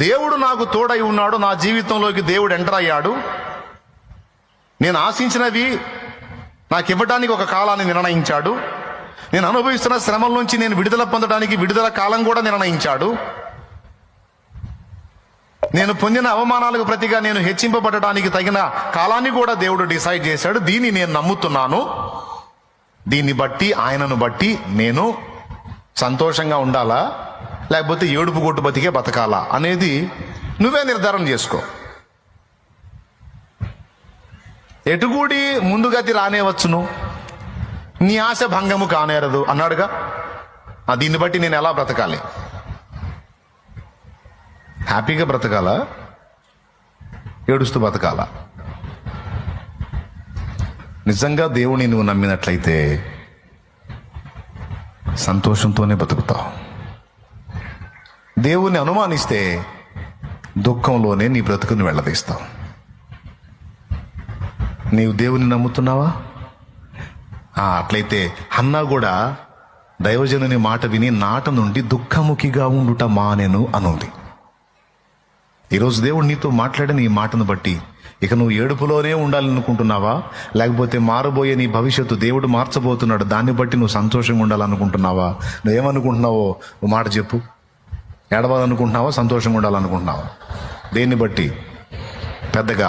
దేవుడు నాకు తోడై ఉన్నాడు, నా జీవితంలోకి దేవుడు ఎంటర్ అయ్యాడు. నేను ఆశించినవి నాకు ఇవ్వడానికి ఒక కాలాన్ని నిర్ణయించాడు. నేను అనుభవిస్తున్న శ్రమల నుంచి నేను విడుదల పొందడానికి విడుదల కాలం కూడా నిర్ణయించాడు. నేను పొందిన అవమానాలకు ప్రతిగా నేను హెచ్చింపబడటానికి తగిన కాలాన్ని కూడా దేవుడు డిసైడ్ చేశాడు. దీన్ని నేను నమ్ముతున్నాను. దీన్ని బట్టి, ఆయనను బట్టి నేను సంతోషంగా ఉండాలా లేకపోతే ఏడుపు కొట్టు బతికే బతకాలా అనేది నువ్వే నిర్ధారణ చేసుకో. ఎటుగూడి ముందుగతి రానేవచ్చును, నీ ఆశ భంగము కానేరదు అన్నాడుగా. దీన్ని బట్టి నేను ఎలా బ్రతకాలి? హ్యాపీగా బ్రతకాలా, ఏడుస్తూ బ్రతకాలా? నిజంగా దేవుని నువ్వు నమ్మినట్లయితే సంతోషంతోనే బతుకుతావు. దేవుని అనుమానిస్తే దుఃఖంలోనే నీ బ్రతుకుని వెళ్ళదీస్తావు. నీవు దేవుని నమ్ముతున్నావా? అట్లయితే హన్నా కూడా దైవజనుని మాట విని నాట నుండి దుఃఖముఖిగా ఉండుట మానెను అనుంది. ఈరోజు దేవుడు నీతో మాట్లాడిన ఈ మాటను బట్టి ఇక నువ్వు ఏడుపులోనే ఉండాలనుకుంటున్నావా, లేకపోతే మారబోయే నీ భవిష్యత్తు దేవుడు మార్చబోతున్నాడు, దాన్ని బట్టి నువ్వు సంతోషంగా ఉండాలనుకుంటున్నావా? నువ్వేమనుకుంటున్నావో ఓ మాట చెప్పు. ఏడవాలనుకుంటున్నావా, సంతోషంగా ఉండాలనుకుంటున్నావా? దేన్ని బట్టి? పెద్దగా